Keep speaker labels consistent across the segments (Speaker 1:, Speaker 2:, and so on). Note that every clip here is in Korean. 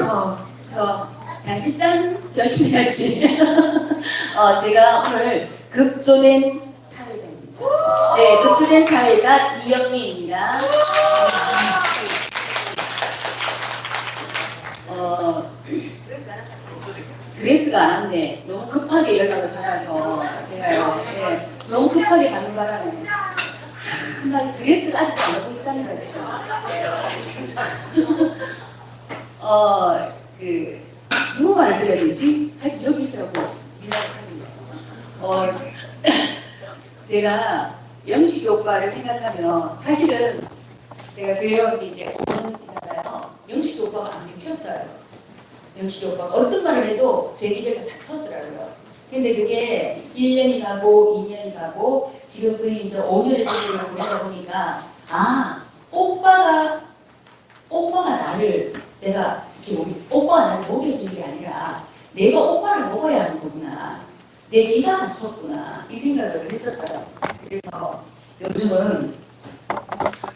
Speaker 1: 저 당신 짠 결심해야지. 제가 오늘 급조된 사회자입니다. 네, 급조된 사회자 이영미입니다. 드레스가 안 왔네. 너무 급하게 연락을 받아서 제가요. 네, 너무 급하게 받는 바람에 나 드레스가 아직도 안 오고 있다는 거지. 누구 말을 드려야 되지? 하여튼 여기 있으라고 미라를 하는 제가 영식이 오빠를 생각하면 사실은 제가 교회 온 지 이제 5년이잖아요. 영식이 오빠가 안 믿겼어요. 영식이 오빠가 어떤 말을 해도 제 입에가 닥쳤더라고요. 근데 그게 1년이 가고 2년이 가고 지금 거의 이제 5년의 세월을 보내다 보니까 오빠가 나를 내가 이렇게 오빠가 나를 먹여주는 게 아니라 내가 오빠를 먹어야 하는 거구나. 내 기가 갇혔구나. 이 생각을 했었어요. 그래서 요즘은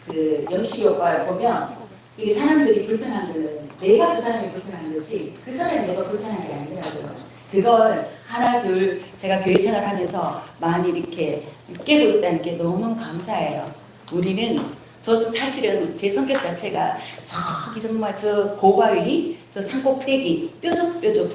Speaker 1: 그 영식이 오빠를 보면 이게 사람들이 불편한 거는 내가 그 사람이 불편한 거지 그 사람이 내가 불편한 게 아니라고요. 그걸 하나 둘 제가 교회 생활하면서 많이 이렇게 깨고 있다는 게 너무 감사해요. 우리는 저도 사실은 제 성격 자체가 저기 정말 저 고바위 저 산꼭대기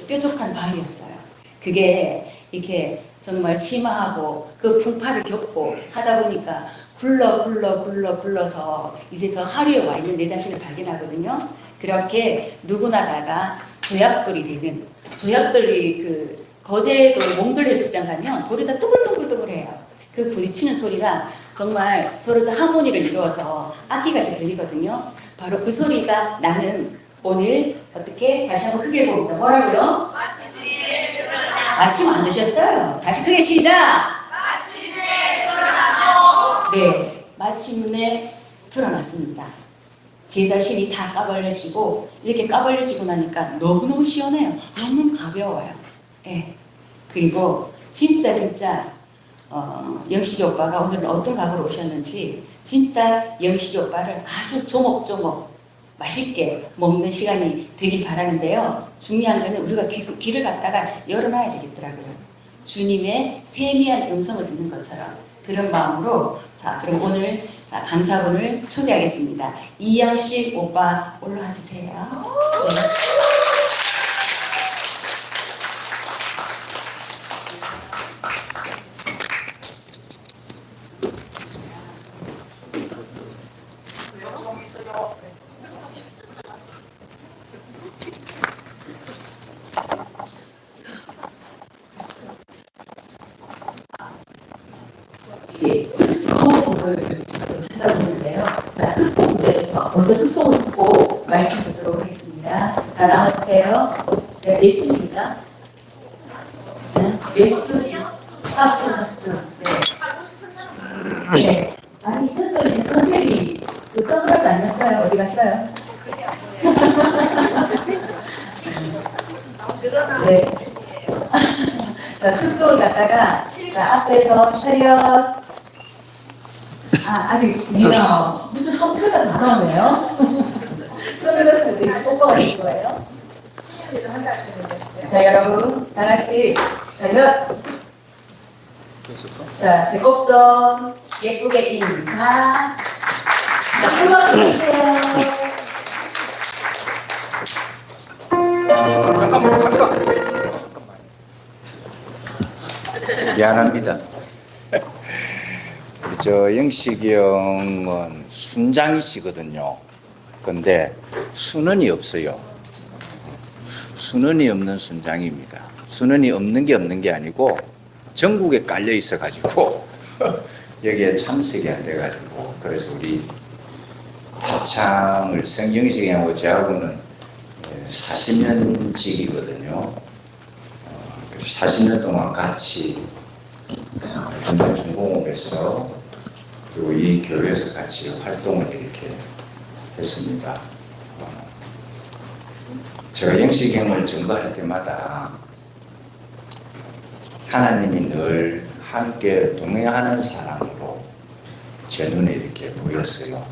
Speaker 1: 뾰족한 바위였어요. 그게 이렇게 정말 치마하고 그 풍파를 겪고 하다 보니까 굴러서 이제 저 하루에 와 있는 내 자신을 발견하거든요. 그렇게 누구나 다가 조약돌이 되는 조약돌이 그 거제도 몽돌 해수욕장 가면 돌이 다 동글동글동글해요. 그 부딪히는 소리가 정말 서로 저 하모니를 이루어서 악기같이 들리거든요. 바로 그 소리가 나는 오늘 어떻게 다시 한번 크게 해봅니다. 뭐라고요? 아침 안 드셨어요? 다시 크게 시작! 마침내 드러나고! 네, 마침내 드러났습니다. 제 자신이 다 까발려지고 이렇게 까발려지고 나니까 너무너무 시원해요. 너무 가벼워요. 네. 그리고 진짜 영식이 오빠가 오늘 어떤 각오로 오셨는지 진짜 영식이 오빠를 아주 조목조목 맛있게 먹는 시간이 되길 바라는데요. 중요한 거는 우리가 귀를 갖다가 열어놔야 되겠더라고요. 주님의 세미한 음성을 듣는 것처럼 그런 마음으로 자 그럼 오늘 강사분을 초대하겠습니다. 이영식 오빠 올라와 주세요. 네. 특송을 지금 한다고 하는데요. 자, 특송부에서 먼저 특송을 듣고 말씀 듣도록 하겠습니다. 자, 나와주세요. 네, 몇 순입니까? 몇 순? 합순. 네. 네. 아니, 컨셉이 저 선글라스 안 났어요? 어디 갔어요? 네. 자, 특송을 갖다가 자, 앞에서 차렷. 아직 이야 무슨 한국에가 다 나오네요. 선글라스를 되게 뽑아가실 거예요. 자, 여러분 다 같이 자, 배꼽선 예쁘게 인사. 자, 수건 해주세요.
Speaker 2: 미안합니다. 우리 저 영식이 형은 순장이시거든요. 근데 순원이 없어요. 순원이 없는 순장입니다. 순원이 없는 게 아니고 전국에 깔려 있어 가지고 여기에 참석이 안 돼 가지고 그래서 우리 합창을 영식이 형하고 저하고는 40년 지기거든요. 40년 동안 같이 중공업에서 그리고 이 교회에서 같이 활동을 이렇게 했습니다. 제가 영식이 형을 증거할 때마다 하나님이 늘 함께 동행하는 사람으로 제 눈에 이렇게 보였어요.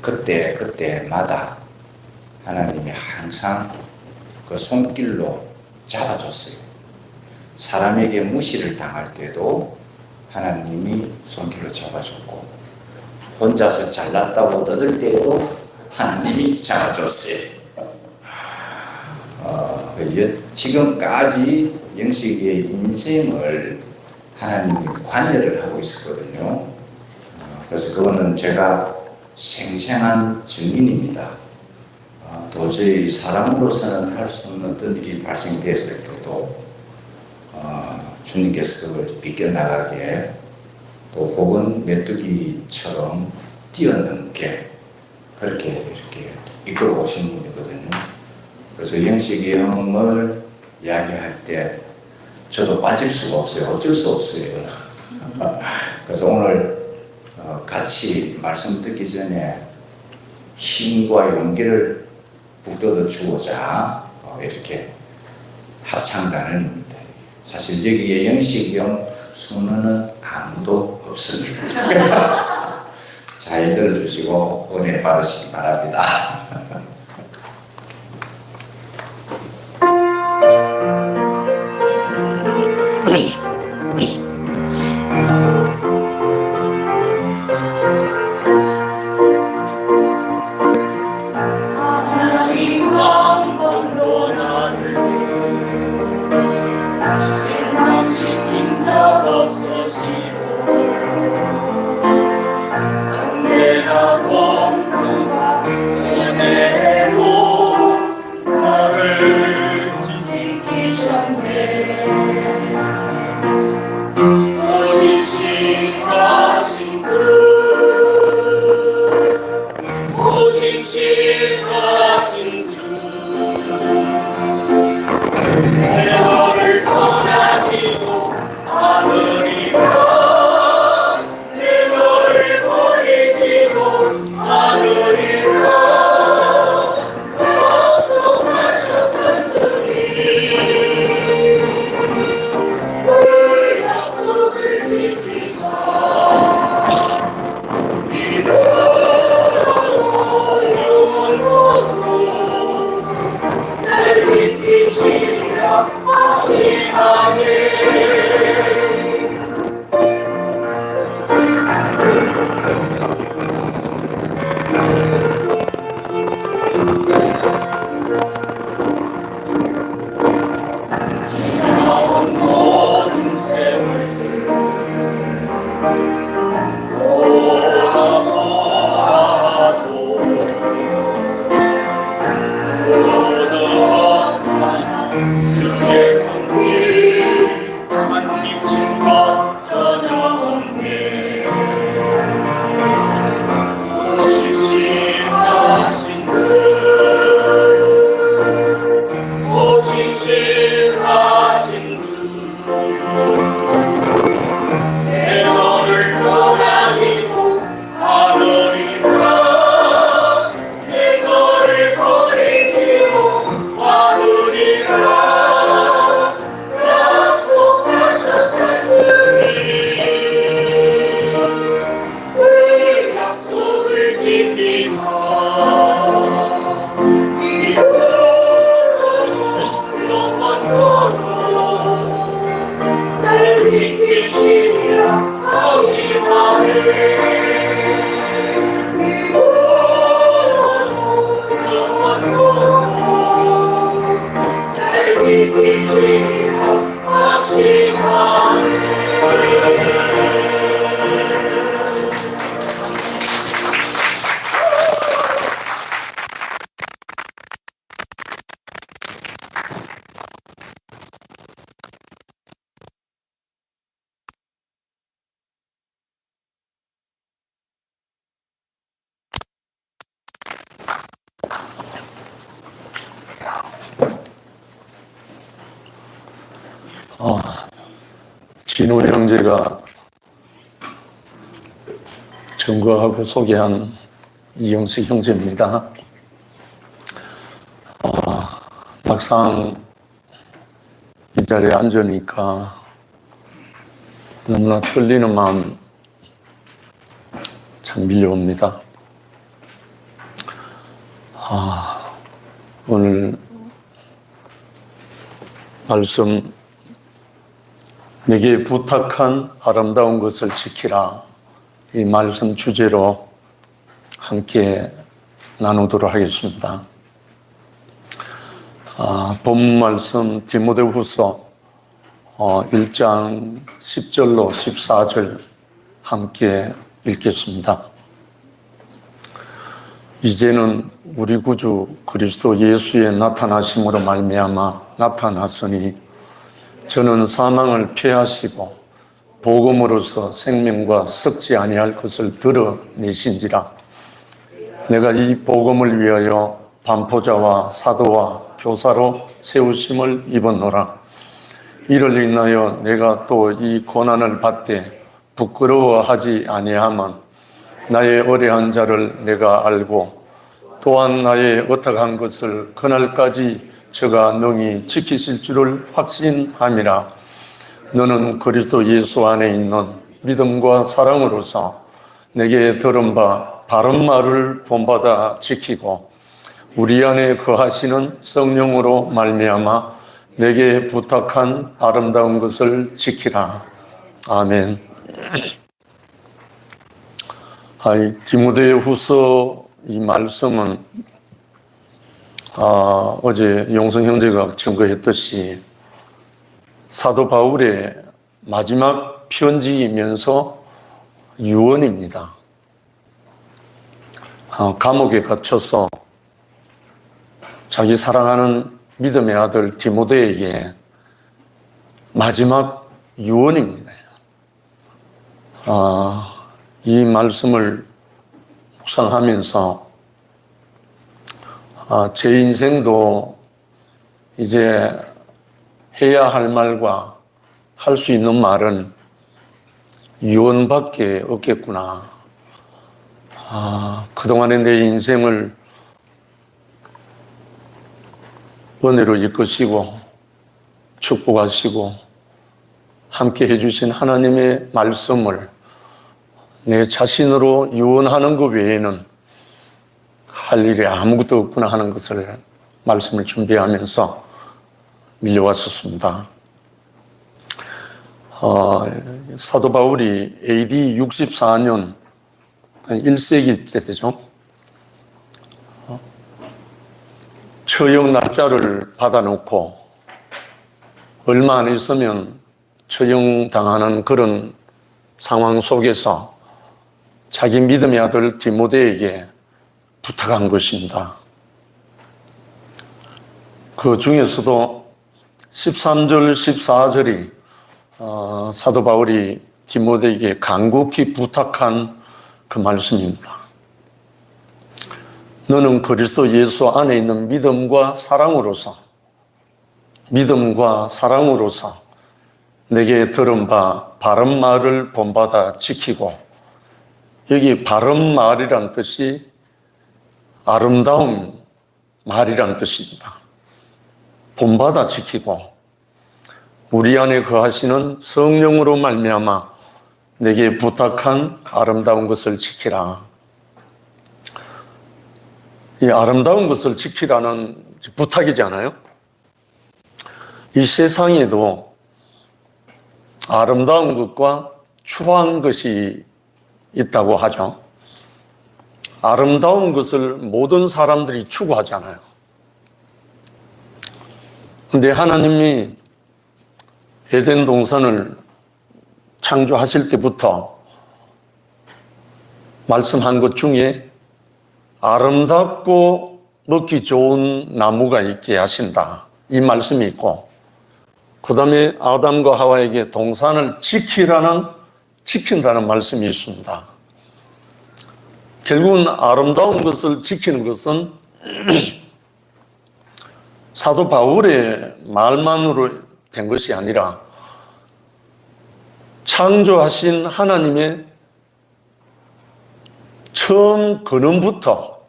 Speaker 2: 그때마다 하나님이 항상 그 손길로 잡아줬어요. 사람에게 무시를 당할 때도 하나님이 손길로 잡아줬고, 혼자서 잘났다고 떠들 때에도 하나님이 잡아줬어요. 지금까지 영식이의 인생을 하나님이 관여를 하고 있었거든요. 그래서 그거는 제가 생생한 증인입니다. 도저히 사람으로서는 할 수 없는 어떤 일이 발생됐을 때도 주님께서 그걸 비껴나가게, 또 혹은 메뚜기처럼 뛰어넘게 그렇게 이렇게 이끌어 오신 분이거든요. 그래서 영식이 형을 이야기할 때 저도 빠질 수가 없어요. 어쩔 수 없어요. 그래서 오늘 같이 말씀 듣기 전에 힘과 용기를 북돋워 주고자 이렇게 합창단입니다. 사실 여기에 영식이 형 순우는 아무도 없습니다. 잘 들어주시고 은혜 받으시기 바랍니다.
Speaker 3: 실망시킨 적 없으시고 언제나 공평과 은혜로 나를 지키셨네. 오신실하신 오신실하신 주, 내 너를 떠나지도 않으리라. 내 너를 버리지도 않으리라. 약속하셨던 주님, 그 약속을 지키사 영원토록 날 지키시리라 확신하네. 지나온 모든 세월들 돌아보아도 주의 손길 안 미친 것 전혀 없네. 오신실하신 주, 오신실하신 주, 내 너를 떠나지도 않으리라. 내 너를 버리지도 않으리라. 약속하셨던 주님, 그 약속을 지키사 이후로도 영원토록 날 지키시리라 확신하네. 이후로도 영원토록 날 지키시리라 확신하네.
Speaker 4: 진우 형제가 증거하고 소개한 이영식 형제입니다. 막상 이 자리에 앉으니까 너무나 떨리는 마음 참 밀려옵니다. 오늘 말씀 내게 부탁한 아름다운 것을 지키라 이 말씀 주제로 함께 나누도록 하겠습니다. 본 말씀 디모데후서 1장 10절로 14절 함께 읽겠습니다. 이제는 우리 구주 그리스도 예수의 나타나심으로 말미암아 나타났으니 저는 사망을 피하시고 복음으로서 생명과 썩지 아니할 것을 드러내신지라. 내가 이 복음을 위하여 반포자와 사도와 교사로 세우심을 입었노라. 이를 인하여 내가 또 이 고난을 받되 부끄러워하지 아니하면 나의 어려한 자를 내가 알고 또한 나의 어떡한 것을 그날까지 저가 능히 지키실 줄을 확신함이라. 너는 그리스도 예수 안에 있는 믿음과 사랑으로서 내게 들은 바 바른 말을 본받아 지키고 우리 안에 거하시는 성령으로 말미암아 내게 부탁한 아름다운 것을 지키라. 아멘. 디모데후서 이 말씀은 어제 용성 형제가 증거했듯이 사도 바울의 마지막 편지이면서 유언입니다. 감옥에 갇혀서 자기 사랑하는 믿음의 아들 디모데에게 마지막 유언입니다. 이 말씀을 묵상하면서 제 인생도 이제 해야 할 말과 할 수 있는 말은 유언밖에 없겠구나. 그동안의 내 인생을 은혜로 이끄시고 축복하시고 함께 해주신 하나님의 말씀을 내 자신으로 유언하는 것 외에는 할 일이 아무것도 없구나 하는 것을 말씀을 준비하면서 밀려왔었습니다. 사도 바울이 AD 64년 1세기 때 되죠. 처형 날짜를 받아놓고 얼마 안 있으면 처형당하는 그런 상황 속에서 자기 믿음의 아들 디모데에게 부탁한 것입니다. 그 중에서도 13절, 14절이 사도 바울이 디모데에게 간곡히 부탁한 그 말씀입니다. 너는 그리스도 예수 안에 있는 믿음과 사랑으로서 내게 들은 바 바른 말을 본받아 지키고, 여기 바른 말이란 뜻이 아름다운 말이란 뜻입니다. 본받아 지키고 우리 안에 거하시는 성령으로 말미암아 내게 부탁한 아름다운 것을 지키라. 이 아름다운 것을 지키라는 부탁이잖아요. 이 세상에도 아름다운 것과 추한 것이 있다고 하죠. 아름다운 것을 모든 사람들이 추구하잖아요. 근데 하나님이 에덴 동산을 창조하실 때부터 말씀한 것 중에 아름답고 먹기 좋은 나무가 있게 하신다, 이 말씀이 있고, 그 다음에 아담과 하와에게 동산을 지킨다는 말씀이 있습니다. 결국은 아름다운 것을 지키는 것은 사도 바울의 말만으로 된 것이 아니라 창조하신 하나님의 처음 근원부터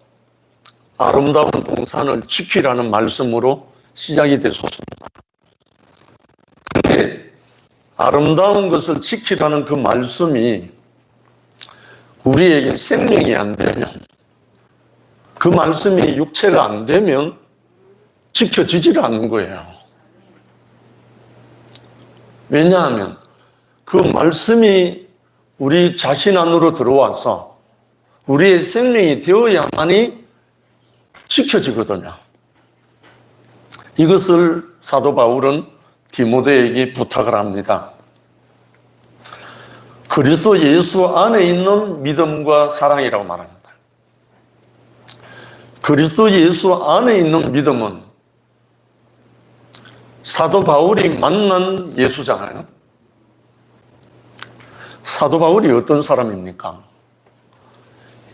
Speaker 4: 아름다운 동산을 지키라는 말씀으로 시작이 됐었습니다. 그런데 아름다운 것을 지키라는 그 말씀이 우리에게 생명이 안 되면, 그 말씀이 육체가 안 되면 지켜지지를 않는 거예요. 왜냐하면 그 말씀이 우리 자신 안으로 들어와서 우리의 생명이 되어야만이 지켜지거든요. 이것을 사도 바울은 디모데에게 부탁을 합니다. 그리스도 예수 안에 있는 믿음과 사랑이라고 말합니다. 그리스도 예수 안에 있는 믿음은 사도 바울이 만난 예수잖아요. 사도 바울이 어떤 사람입니까?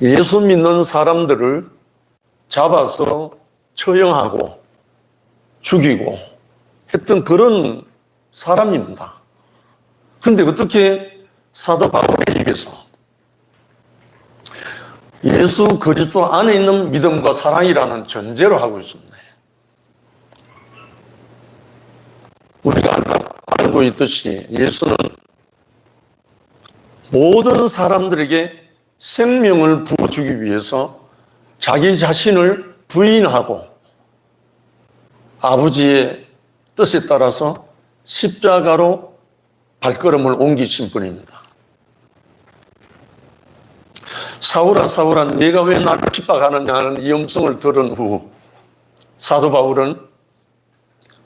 Speaker 4: 예수 믿는 사람들을 잡아서 처형하고 죽이고 했던 그런 사람입니다. 그런데 어떻게 사도 바울의 입에서 예수 그리스도 안에 있는 믿음과 사랑이라는 전제로 하고 있습니다. 우리가 알고 있듯이 예수는 모든 사람들에게 생명을 부어주기 위해서 자기 자신을 부인하고 아버지의 뜻에 따라서 십자가로 발걸음을 옮기신 분입니다. 사울아 사울아 네가 왜 나를 핍박하느냐 하는 이 음성을 들은 후 사도 바울은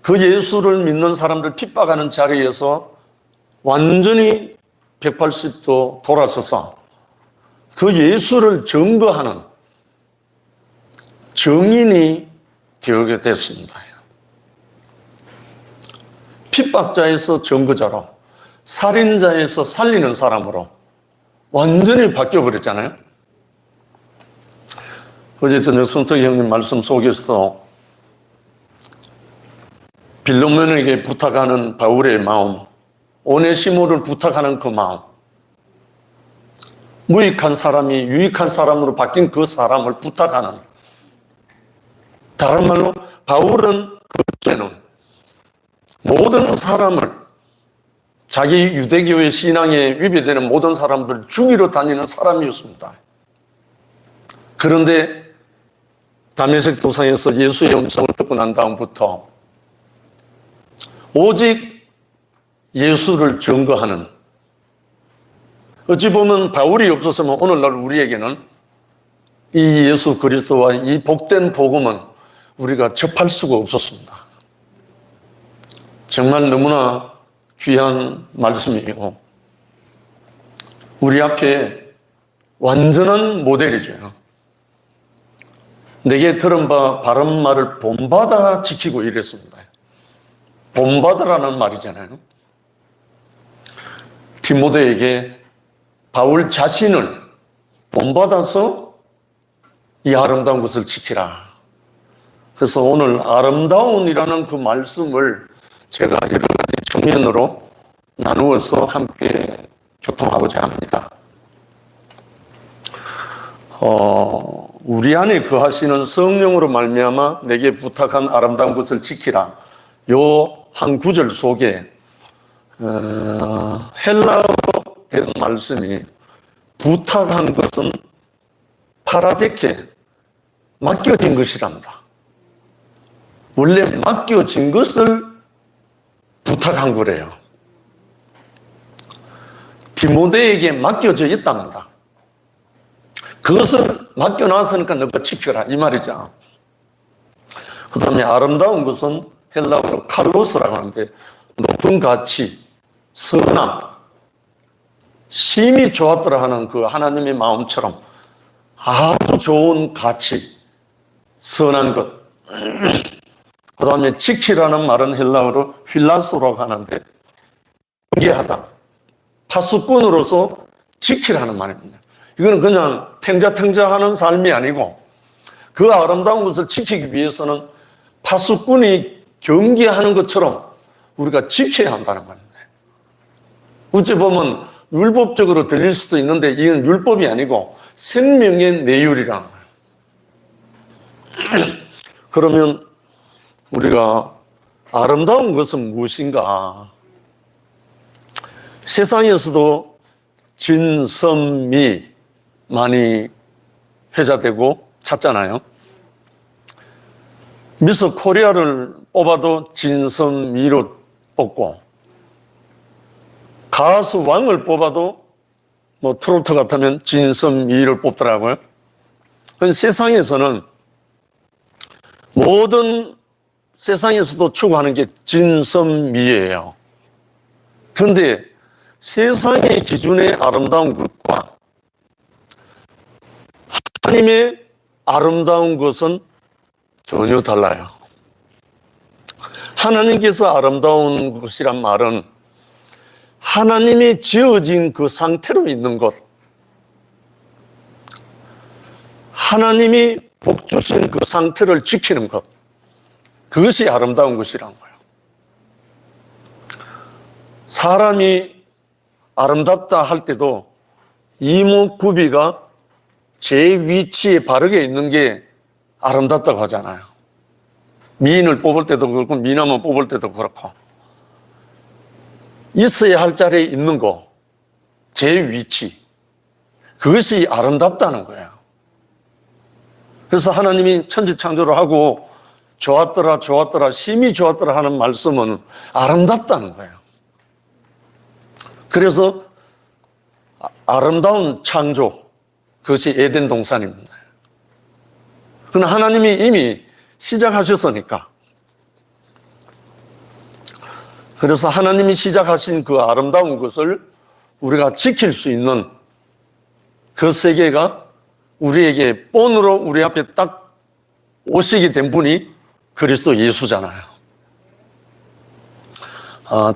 Speaker 4: 그 예수를 믿는 사람들 핍박하는 자리에서 완전히 180도 돌아서서 그 예수를 증거하는 증인이 되게 됐습니다. 핍박자에서 증거자로, 살인자에서 살리는 사람으로 완전히 바뀌어버렸잖아요. 어제 저녁 손석희 형님 말씀 속에서도 빌로몬에게 부탁하는 바울의 마음, 오네시모를 부탁하는 그 마음, 무익한 사람이 유익한 사람으로 바뀐 그 사람을 부탁하는, 다른 말로 바울은 그때는 모든 사람을, 자기 유대교의 신앙에 위배되는 모든 사람들 죽이러 다니는 사람이었습니다. 그런데 다메섹 도상에서 예수의 음성을 듣고 난 다음부터 오직 예수를 증거하는, 어찌 보면 바울이 없었으면 오늘날 우리에게는 이 예수 그리스도와 이 복된 복음은 우리가 접할 수가 없었습니다. 정말 너무나 귀한 말씀이고 우리 앞에 완전한 모델이죠. 내게 들은 바 바른 말을 본받아 지키고 이랬습니다. 본받으라는 말이잖아요. 디모데에게 바울 자신을 본받아서 이 아름다운 것을 지키라. 그래서 오늘 아름다운이라는 그 말씀을 제가 여러 가지 측면으로 나누어서 함께 교통하고자 합니다. 우리 안에 거하시는 성령으로 말미암아 내게 부탁한 아름다운 것을 지키라. 요 한 구절 속에 헬라어로 된 말씀이 부탁한 것은 파라데케, 맡겨진 것이랍니다. 원래 맡겨진 것을 부탁한 거래요. 디모데에게 맡겨져 있답니다. 그것을 맡겨놨으니까 너가 지켜라 이 말이죠. 그 다음에 아름다운 것은 헬라어로 칼로스라고 하는데 높은 가치, 선함, 심히 좋았더라 하는 그 하나님의 마음처럼 아주 좋은 가치, 선한 것. 그 다음에 지키라는 말은 헬라어로 휠라소라고 하는데 경계하다, 파수꾼으로서 지키라는 말입니다. 이거는 그냥 탱자탱자하는 삶이 아니고 그 아름다운 것을 지키기 위해서는 파수꾼이 경계하는 것처럼 우리가 지켜야 한다는 말입니다. 어찌 보면 율법적으로 들릴 수도 있는데 이건 율법이 아니고 생명의 내율이라는 거예요. 그러면 우리가 아름다운 것은 무엇인가? 세상에서도 진선미 많이 회자되고 찾잖아요. 미스 코리아를 뽑아도 진선미로 뽑고, 가수 왕을 뽑아도 뭐 트로트 같으면 진선미를 뽑더라고요. 세상에서는 모든 세상에서도 추구하는 게 진선미예요. 그런데 세상의 기준의 아름다운 것과 하나님의 아름다운 것은 전혀 달라요. 하나님께서 아름다운 것이란 말은 하나님이 지어진 그 상태로 있는 것, 하나님이 복 주신 그 상태를 지키는 것, 그것이 아름다운 것이란 거예요. 사람이 아름답다 할 때도 이목구비가 제 위치에 바르게 있는 게 아름답다고 하잖아요. 미인을 뽑을 때도 그렇고 미남을 뽑을 때도 그렇고 있어야 할 자리에 있는 거, 제 위치, 그것이 아름답다는 거예요. 그래서 하나님이 천지창조를 하고 좋았더라 좋았더라 심히 좋았더라 하는 말씀은 아름답다는 거예요. 그래서 아름다운 창조, 그것이 에덴 동산입니다. 그러나 하나님이 이미 시작하셨으니까, 그래서 하나님이 시작하신 그 아름다운 것을 우리가 지킬 수 있는 그 세계가 우리에게 본으로 우리 앞에 딱 오시게 된 분이 그리스도 예수잖아요.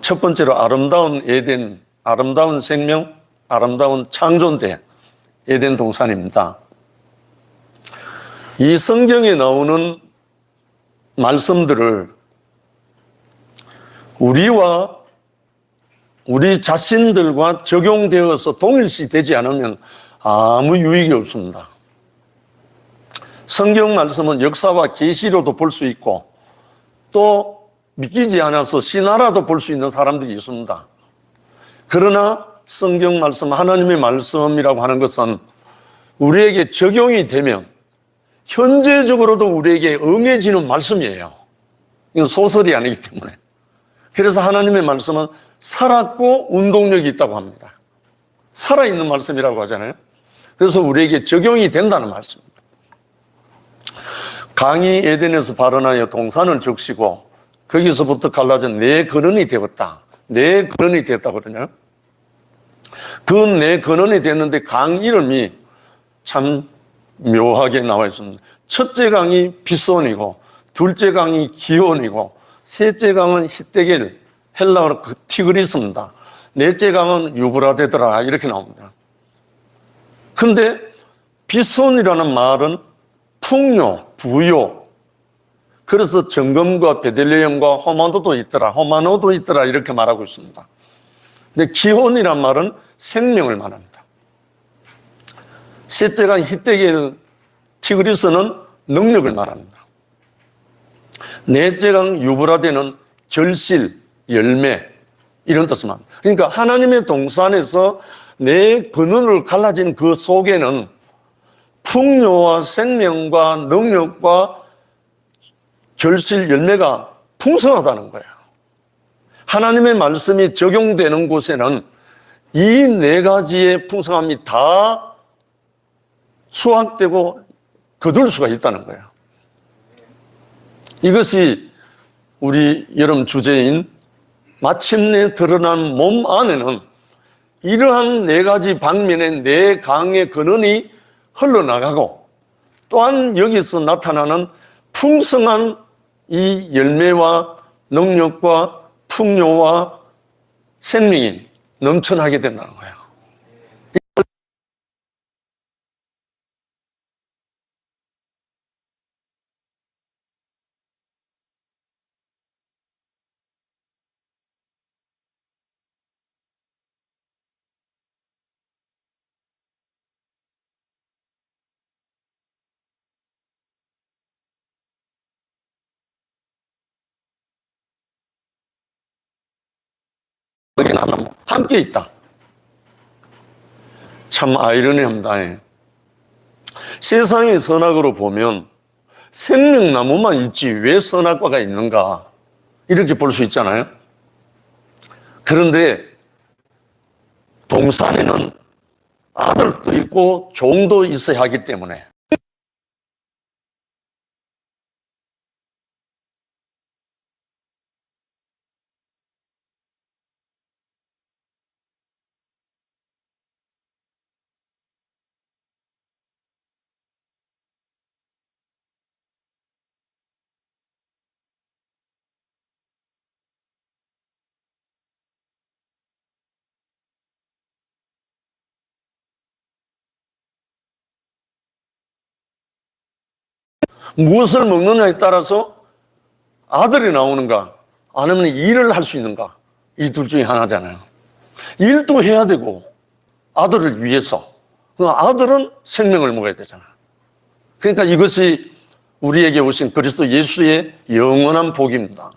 Speaker 4: 첫 번째로 아름다운 에덴, 아름다운 생명, 아름다운 창조인데 에덴 동산입니다. 이 성경에 나오는 말씀들을 우리와 우리 자신들과 적용되어서 동일시 되지 않으면 아무 유익이 없습니다. 성경 말씀은 역사와 계시로도 볼 수 있고 또 믿기지 않아서 신화라도 볼 수 있는 사람들이 있습니다. 그러나 성경 말씀, 하나님의 말씀이라고 하는 것은 우리에게 적용이 되면 현재적으로도 우리에게 응해지는 말씀이에요. 이건 소설이 아니기 때문에. 그래서 하나님의 말씀은 살았고 운동력이 있다고 합니다. 살아있는 말씀이라고 하잖아요. 그래서 우리에게 적용이 된다는 말씀입니다. 강이 에덴에서 발원하여 동산을 적시고 거기서부터 갈라져 네 근원이 되었다. 네 근원이 되었다고 그러냐. 그 네 근원이 됐는데 강 이름이 참 묘하게 나와 있습니다. 첫째 강이 비손이고 둘째 강이 기온이고 셋째 강은 히데겔, 헬라어로 티그리스입니다. 넷째 강은 유브라데더라 이렇게 나옵니다. 근데 비손이라는 말은 풍요, 부요. 그래서 정금과 베들레헴과 호마노도 있더라 이렇게 말하고 있습니다. 근데 기온이란 말은 생명을 말합니다. 셋째가 히데겔, 티그리스는 능력을 말합니다. 넷째가 유브라데는 결실, 열매 이런 뜻을 말합니다. 그러니까 하나님의 동산에서 내 근원을 갈라진 그 속에는 풍요와 생명과 능력과 결실, 열매가 풍성하다는 거예요. 하나님의 말씀이 적용되는 곳에는 이 네 가지의 풍성함이 다 수확되고 거둘 수가 있다는 거예요. 이것이 우리 여름 주제인 마침내 드러난 몸 안에는 이러한 네 가지 방면의 네 강의 근원이 흘러나가고 또한 여기서 나타나는 풍성한 이 열매와 능력과 풍요와 생명이 넘쳐나게 된다는 거예요. 함께 있다. 참 아이러니합니다. 세상의 선악으로 보면 생명나무만 있지 왜 선악과가 있는가 이렇게 볼 수 있잖아요. 그런데 동산에는 아들도 있고 종도 있어야 하기 때문에 무엇을 먹느냐에 따라서 아들이 나오는가 아니면 일을 할 수 있는가 이 둘 중에 하나잖아요. 일도 해야 되고 아들을 위해서 그 아들은 생명을 먹어야 되잖아요. 그러니까 이것이 우리에게 오신 그리스도 예수의 영원한 복입니다.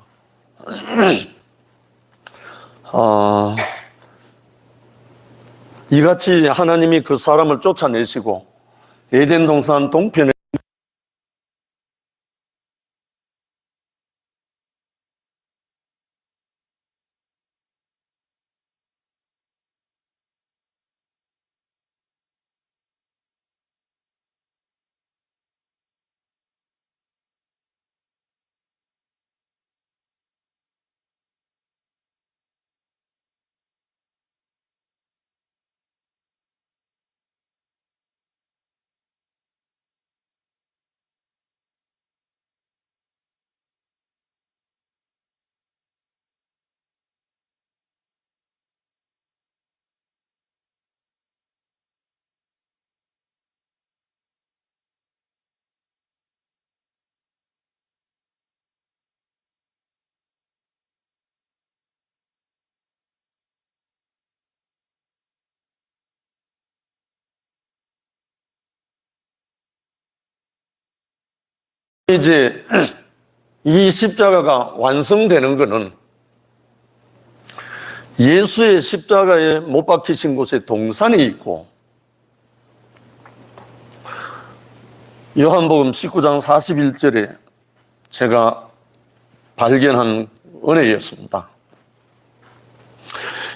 Speaker 4: 이같이 하나님이 그 사람을 쫓아내시고 에덴 동산 동편에 이제 이 십자가가 완성되는 것은 예수의 십자가에 못 박히신 곳에 동산이 있고 요한복음 19장 41절에 제가 발견한 은혜였습니다.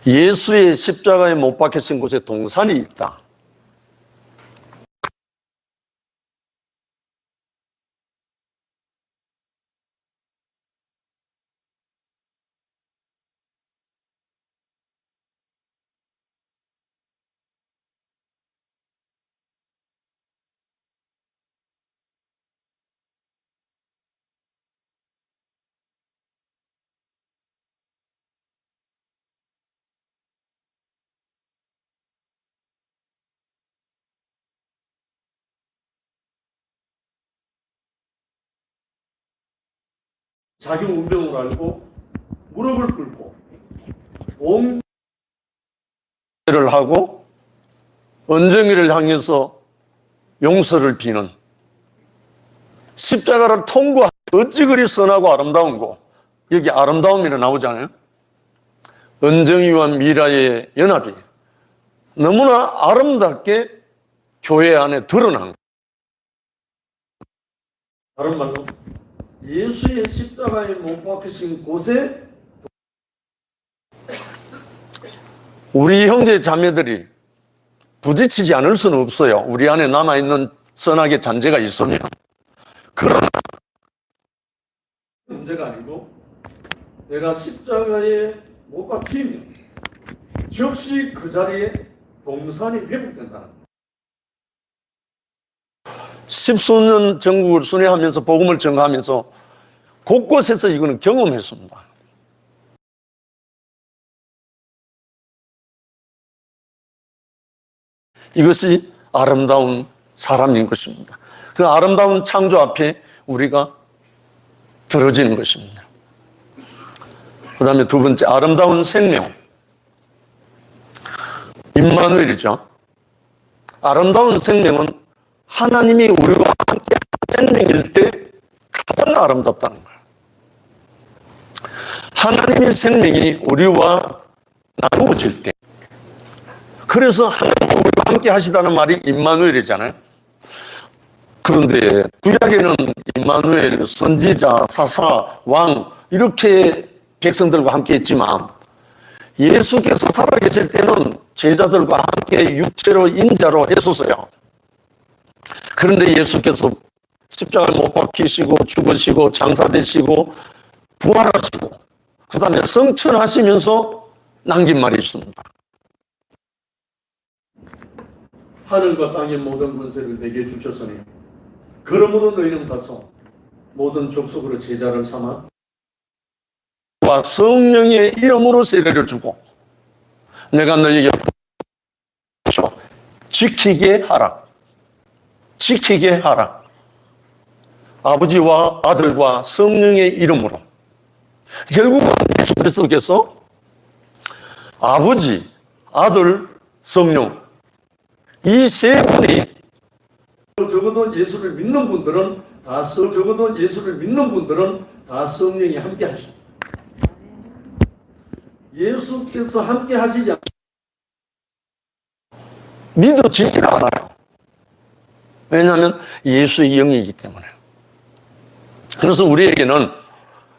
Speaker 4: 예수의 십자가에 못 박히신 곳에 동산이 있다. 자기 운명을 알고 무릎을 꿇고 옹를 하고 언쟁이를 향해서 용서를 비는 십자가를 통과한 어찌 그리 선하고 아름다운고 여기 아름다움이라 나오잖아요. 언쟁이와 미라의 연합이 너무나 아름답게 교회 안에 드러난 다른 말로 예수의 십자가에 못 박히신 곳에 우리 형제 자매들이 부딪히지 않을 수는 없어요. 우리 안에 남아있는 선악의 잔재가 있으면. 그러나 문제가 아니고 내가 십자가에 못 박히면 즉시 그 자리에 동산이 회복된다는 거예요. 십수년 전국을 순회하면서 복음을 전가하면서 곳곳에서 이거는 경험했습니다. 이것이 아름다운 사람인 것입니다. 그 아름다운 창조 앞에 우리가 들어지는 것입니다. 그 다음에 두 번째, 아름다운 생명. 임마누엘이죠. 아름다운 생명은 하나님이 우리와 함께 생명일 때 가장 아름답다는 거예요. 하나님의 생명이 우리와 나누어질 때, 그래서 하나님이 우리와 함께 하시다는 말이 임마누엘이잖아요. 그런데 구약에는 임마누엘, 선지자, 사사, 왕 이렇게 백성들과 함께 했지만 예수께서 살아계실 때는 제자들과 함께 육체로 인자로 했었어요. 그런데 예수께서 십자가에 못 박히시고 죽으시고 장사되시고 부활하시고 그 다음에 성천하시면서 남긴 말이 있습니다. 하늘과 땅의 모든 권세를 내게 주셨으니 그러므로 너희는 가서 모든 족속으로 제자를 삼아 성령의 이름으로 세례를 주고 내가 너희에게 지키게 하라. 지키게 하라. 아버지와 아들과 성령의 이름으로. 결국은 예수 그리스도께서 아버지, 아들, 성령 이 세 분이 적어도 예수를 믿는 분들은 다 성령이 함께 하십니다. 예수께서 함께 하시지 않고 믿어지질 않아요. 왜냐하면 예수의 영이기 때문에. 그래서 우리에게는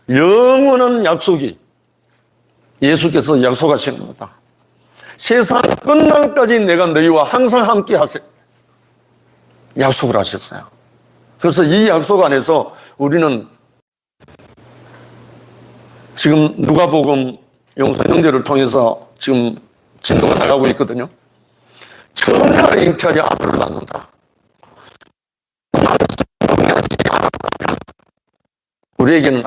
Speaker 4: 영원한 약속이 예수께서 약속하신 겁니다. 세상 끝날까지 내가 너희와 항상 함께 하세 약속을 하셨어요. 그래서 이 약속 안에서 우리는 지금 누가복음 용서 형제를 통해서 지금 진도가 나가고 있거든요. 전혀 잉태하지 아들을 낳는다. 우리에게는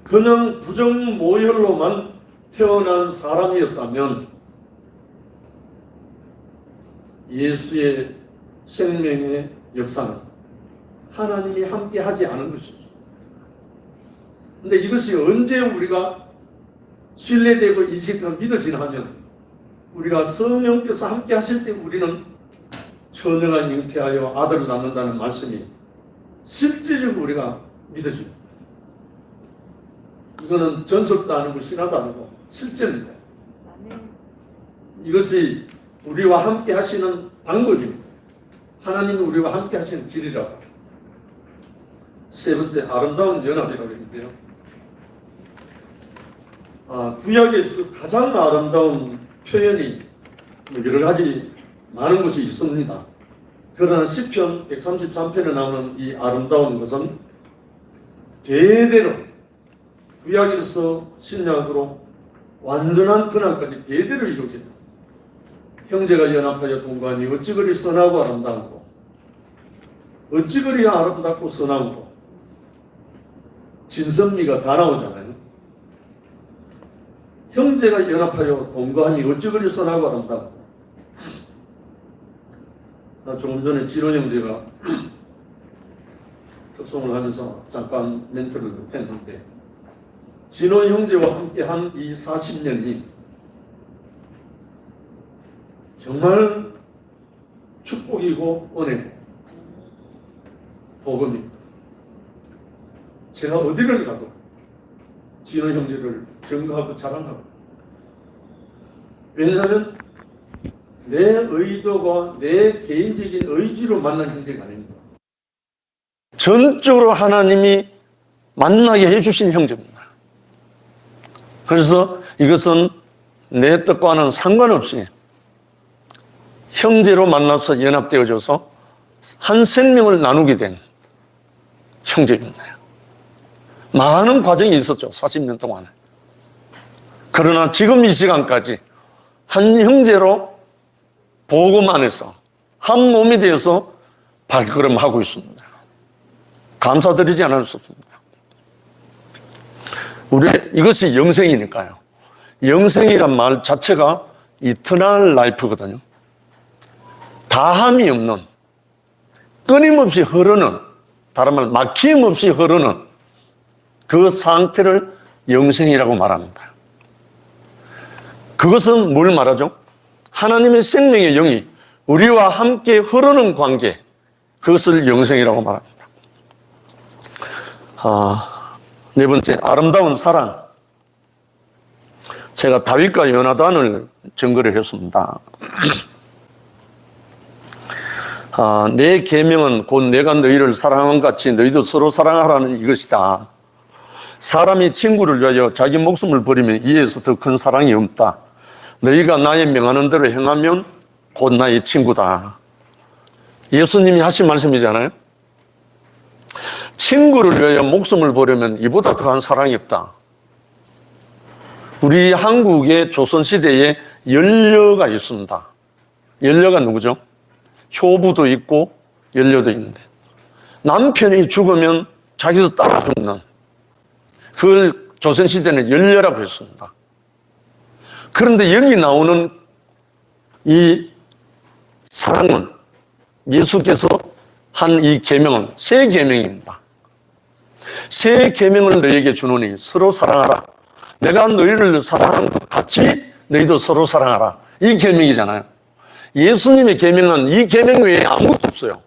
Speaker 4: 그냥 부정모혈로만 태어난 사람이었다면 예수의 생명의 역사는 하나님이 함께 하지 않은 것이죠. 근데 이것이 언제 우리가 신뢰되고 인식되고 믿어지나 하면 우리가 성령께서 함께 하실 때 우리는 처녀가 잉태하여 아들을 낳는다는 말씀이 실제적으로 우리가 믿어집니다. 이거는 전설도 아니고 신화도 아니고 실제입니다. 이것이 우리와 함께 하시는 방법입니다. 하나님이 우리와 함께 하시는 길이라고. 세 번째, 아름다운 연합이라고 했는데요. 구약에서 가장 아름다운 표현이 여러 가지 많은 것이 있습니다. 그러나 시편 133편에 나오는 이 아름다운 것은 대대로 구약에서 신약으로 완전한 그날까지 대대로 이루어집니다. 형제가 연합하여 동거하니 어찌 그리 선하고 아름다운고 어찌 그리 아름답고 선하고 진선미가 다 나오잖아요. 형제가 연합하여 동거하니 어찌 그리 선하고 아름답고. 나 조금 전에 진호 형제가 접송을 하면서 잠깐 멘트를 했는데 진호 형제와 함께한 이 40년이 정말 축복이고 은혜고 복음입니다. 제가 어디를 가도 진호 형제를 증거하고 자랑하고. 왜냐하면 내 의도가 내 개인적인 의지로 만난 형제가 아닙니다. 전적으로 하나님이 만나게 해주신 형제입니다. 그래서 이것은 내 뜻과는 상관없이 형제로 만나서 연합되어져서 한 생명을 나누게 된 형제입니다. 많은 과정이 있었죠. 40년 동안에. 그러나 지금 이 시간까지 한 형제로 복음 안에서 한 몸이 되어서 발걸음하고 있습니다. 감사드리지 않을 수 없습니다. 이것이 영생이니까요. 영생이란 말 자체가 이터널 라이프거든요. 다함이 없는, 끊임없이 흐르는, 다른 말 막힘없이 흐르는 그 상태를 영생이라고 말합니다. 그것은 뭘 말하죠? 하나님의 생명의 영이 우리와 함께 흐르는 관계, 그것을 영생이라고 말합니다. 네 번째, 아름다운 사랑. 제가 다윗과 요나단을 증거를 했습니다. 내 계명은 곧 내가 너희를 사랑한 같이 너희도 서로 사랑하라는 이것이다. 사람이 친구를 위하여 자기 목숨을 버리면 이에서 더 큰 사랑이 없다. 너희가 나의 명하는 대로 행하면 곧 나의 친구다. 예수님이 하신 말씀이잖아요. 친구를 위하여 목숨을 버리면 이보다 더한 사랑이 없다. 우리 한국의 조선시대에 연려가 있습니다. 연려가 누구죠? 효부도 있고 연려도 있는데 남편이 죽으면 자기도 따라 죽는, 그걸 조선시대는 연려라고 했습니다. 그런데 여기 나오는 이 사랑은, 예수께서 한 이 계명은 새 계명입니다. 새 계명을 너희에게 주노니 서로 사랑하라. 내가 너희를 사랑한 것 같이 너희도 서로 사랑하라. 이 계명이잖아요. 예수님의 계명은 이 계명 외에 아무것도 없어요.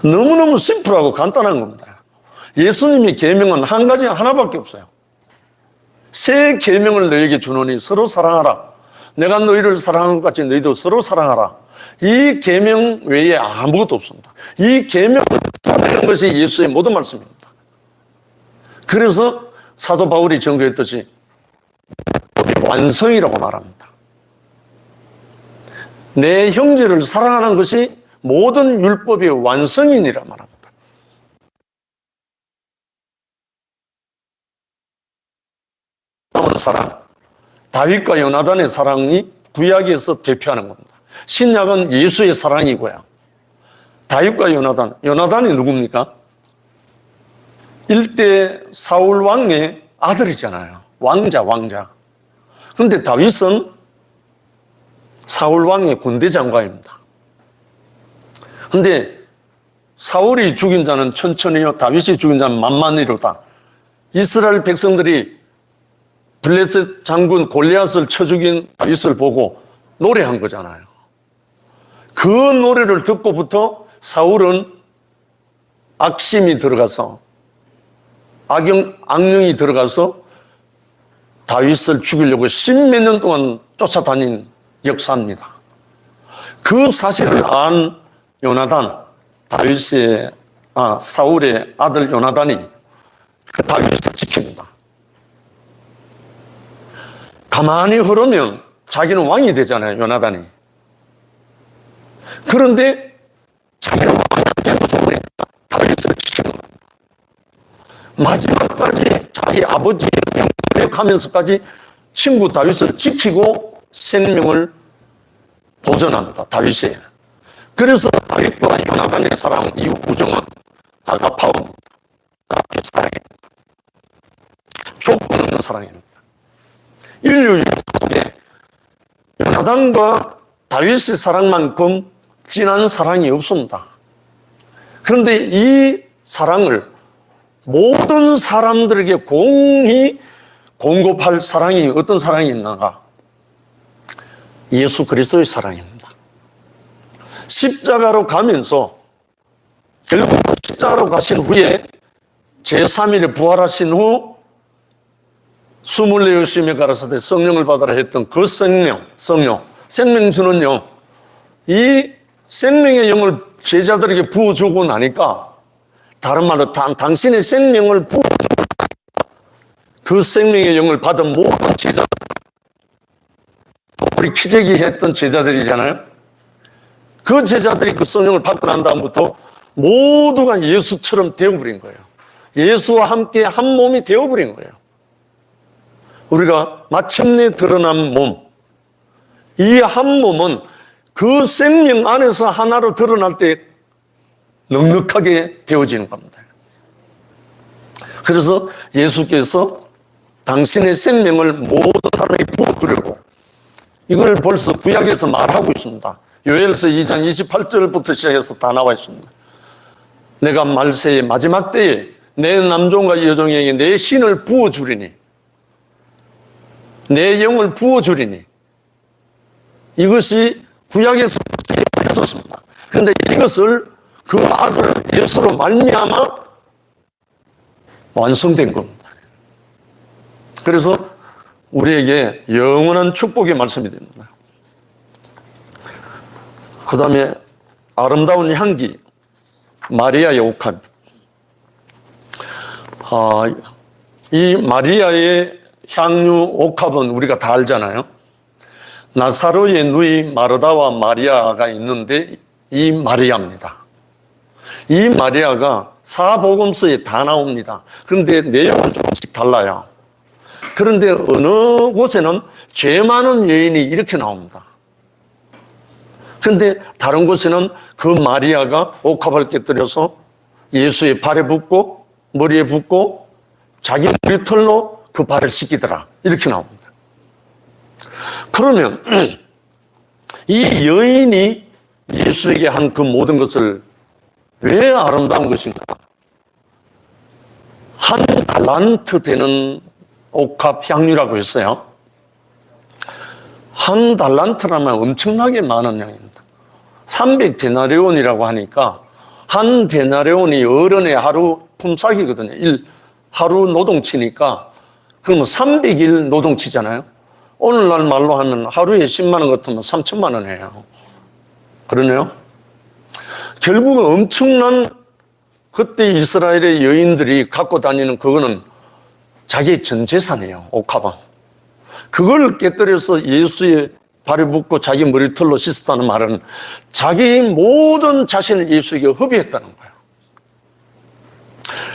Speaker 4: 너무너무 심플하고 간단한 겁니다. 예수님의 계명은 한 가지 하나밖에 없어요. 새 계명을 너희에게 주노니 서로 사랑하라. 내가 너희를 사랑한 것 같이 너희도 서로 사랑하라. 이 계명 외에 아무것도 없습니다. 이 계명을 지키는 것이 예수의 모든 말씀입니다. 그래서 사도 바울이 증거했듯이 완성이라고 말합니다. 내 형제를 사랑하는 것이 모든 율법의 완성이니라 말합니다. 사랑, 다윗과 요나단의 사랑이 구약에서 대표하는 겁니다. 신약은 예수의 사랑이고요. 다윗과 요나단이 누굽니까? 일대 사울 왕의 아들이잖아요. 왕자. 그런데 다윗은 사울 왕의 군대 장관입니다. 그런데 사울이 죽인 자는 천천히요, 다윗이 죽인 자는 만만히로다. 이스라엘 백성들이 블레셋 장군 골리앗을 쳐 죽인 다윗을 보고 노래한 거잖아요. 그 노래를 듣고부터 사울은 악심이 들어가서, 악령이 들어가서 다윗을 죽이려고 십몇 년 동안 쫓아다닌 역사입니다. 그 사실을 안 요나단, 사울의 아들 요나단이 그 다윗을 지킵니다. 가만히 흐르면 자기는 왕이 되잖아요, 요나단이. 그런데 자기는 왕이 되고 죽으니까 다윗을 지키는 겁니다. 마지막까지 자기 아버지의 명백하면서까지 친구 다윗을 지키고 생명을 보존합니다, 다윗이. 그래서 다윗과 요나단의 사랑, 이 우정은 아가파옵니다. 사랑입니다. 조건 없는 사랑입니다. 인류 속에 요나단과 다윗의 사랑만큼 진한 사랑이 없습니다. 그런데 이 사랑을 모든 사람들에게 공히 공급할 사랑이 어떤 사랑이 있는가? 예수 그리스도의 사랑입니다. 십자가로 가면서 결국 십자가로 가신 후에 제3일에 부활하신 후 24열심에 가라사대 성령을 받아라 했던 그 생명 주는 영, 이 생명의 영을 제자들에게 부어주고 나니까, 다른 말로 당신의 생명을 부어주고 나니까 그 생명의 영을 받은 모든 제자들, 우리 키재기 했던 제자들이잖아요. 그 제자들이 그 성령을 받고 난 다음부터 모두가 예수처럼 되어버린 거예요. 예수와 함께 한 몸이 되어버린 거예요. 우리가 마침내 드러난 몸, 이 한 몸은 그 생명 안에서 하나로 드러날 때 넉넉하게 되어지는 겁니다. 그래서 예수께서 당신의 생명을 모든 사람에게 부어주려고, 이걸 벌써 구약에서 말하고 있습니다. 요엘서 2장 28절부터 시작해서 다 나와 있습니다. 내가 말세의 마지막 때에 내 남종과 여종에게 내 신을 부어주리니, 내 영을 부어주리니, 이것이 구약에서 했었습니다. 그런데 이것을 그 아들 예수로 말미암아 완성된 겁니다. 그래서 우리에게 영원한 축복의 말씀이 됩니다. 그 다음에 아름다운 향기, 마리아의 옥합. 이 마리아의 향유 옥합은 우리가 다 알잖아요. 나사로의 누이 마르다와 마리아가 있는데 이 마리아입니다. 이 마리아가 사복음서에 다 나옵니다. 그런데 내용은 조금씩 달라요. 그런데 어느 곳에는 죄 많은 여인이 이렇게 나옵니다. 그런데 다른 곳에는 그 마리아가 옥합을 깨뜨려서 예수의 발에 붓고 머리에 붓고 자기 머리털로 그 발을 씻기더라. 이렇게 나옵니다. 그러면 이 여인이 예수에게 한 그 모든 것을 왜 아름다운 것인가? 한 달란트 되는 옥합 향유라고 했어요. 한 달란트라면 엄청나게 많은 양입니다. 300데나리온이라고 하니까 한 데나리온이 어른의 하루 품삯이거든요. 하루 노동치니까 그러면 300일 노동치잖아요. 오늘날 말로 하면 하루에 10만 원 같으면 3천만 원 해요. 그러네요. 결국은 엄청난 그때 이스라엘의 여인들이 갖고 다니는 그거는 자기의 전 재산이에요. 옥합은. 그걸 깨뜨려서 예수의 발에 붓고 자기 머리털로 씻었다는 말은 자기 모든 자신을 예수에게 허비했다는 거예요.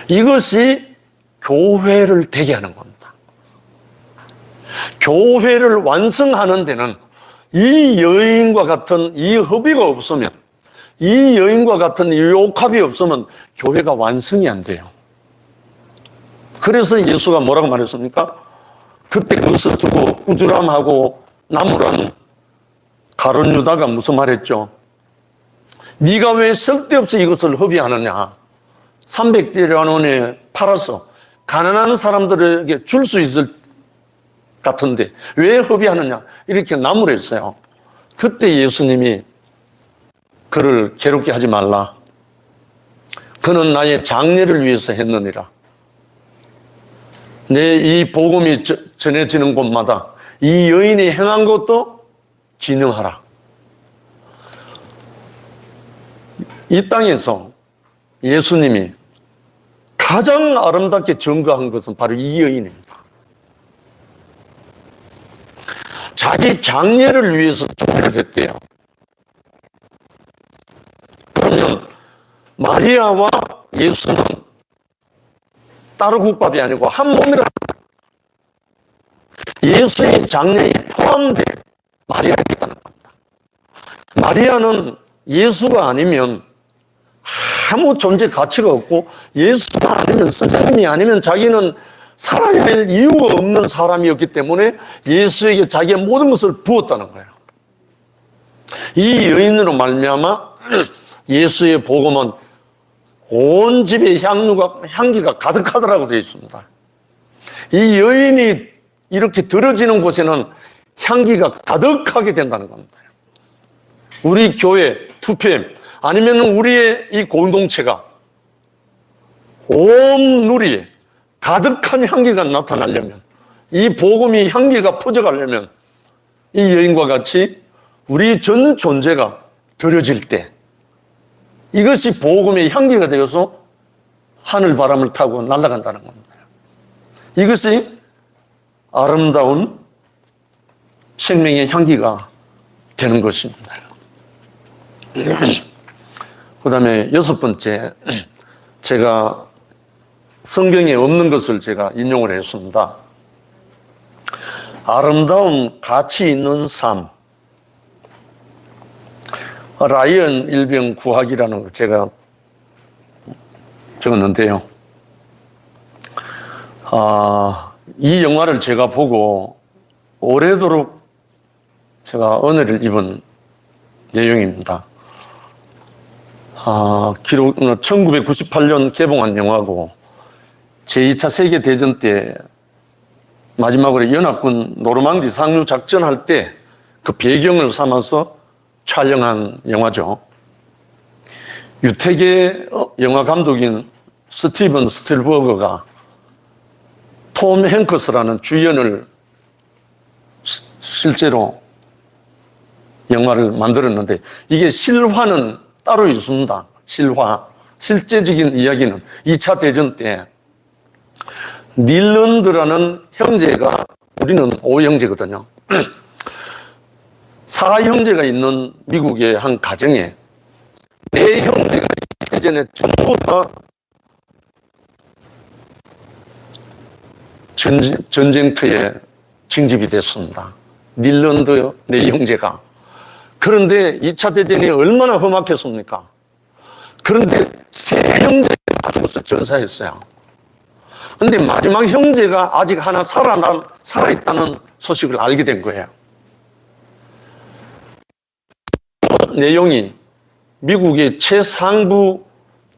Speaker 4: 이것이 교회를 되게 하는 겁니다. 교회를 완성하는 데는 이 여인과 같은 이 허비가 없으면, 이 여인과 같은 이 옥합이 없으면 교회가 완성이 안 돼요. 그래서 예수가 뭐라고 말했습니까? 그때 그것을 두고 꾸지람하고 나무란 가룟 유다가 무슨 말했죠? 네가 왜 쓸데없이 이것을 허비하느냐? 300데나리온에 팔아서 가난한 사람들에게 줄 수 있을 같은데 왜 허비하느냐? 이렇게 나무를 했어요. 그때 예수님이 그를 괴롭게 하지 말라. 그는 나의 장례를 위해서 했느니라. 내 이 복음이 전해지는 곳마다 이 여인이 행한 것도 기능하라. 이 땅에서 예수님이 가장 아름답게 증거한 것은 바로 이 여인입니다. 자기 장례를 위해서 준비를 했대요. 그러면 마리아와 예수는 따로 국밥이 아니고 한 몸이라. 예수의 장례에 포함된 마리아였다는 겁니다. 마리아는 예수가 아니면 아무 존재 가치가 없고, 예수가 아니면, 선생님이 아니면 자기는 살아야 할 이유가 없는 사람이었기 때문에 예수에게 자기의 모든 것을 부었다는 거예요. 이 여인으로 말미암아 예수의 복음은 온 집에 향기가 가득하더라고 되어 있습니다. 이 여인이 이렇게 들어지는 곳에는 향기가 가득하게 된다는 겁니다. 우리 교회, 2PM, 아니면 우리의 이 공동체가 온 누리에 가득한 향기가 나타나려면, 이 복음이 향기가 퍼져가려면 이 여인과 같이 우리 전 존재가 드려질 때 이것이 복음의 향기가 되어서 하늘 바람을 타고 날아간다는 겁니다. 이것이 아름다운 생명의 향기가 되는 것입니다. 그 다음에 6번째, 제가 성경에 없는 것을 제가 인용을 했습니다. 아름다운 가치 있는 삶. 라이언 일병 구하기라는 걸 제가 적었는데요. 이 영화를 제가 보고 오래도록 제가 은혜를 입은 내용입니다. 1998년 개봉한 영화고, 제2차 세계대전 때 마지막으로 연합군 노르망디 상륙 작전할 때 그 배경을 삼아서 촬영한 영화죠. 유태계 영화 감독인 스티븐 스필버그가 톰 행크스라는 주연을 실제로 영화를 만들었는데 이게 실화는 따로 있습니다. 실화. 실제적인 이야기는 2차 대전 때 닐런드라는 형제가, 우리는 5형제거든요. 4형제가 있는 미국의 한 가정에 4형제가 예전에 전부 다 전쟁터에 징집이 됐습니다. 닐런드 4형제가. 그런데 2차 대전이 얼마나 험악했습니까? 그런데 3형제가 다 죽었어요. 전사했어요. 근데 마지막 형제가 아직 하나 살아있다는 소식을 알게 된 거예요. 내용이 미국의 최상부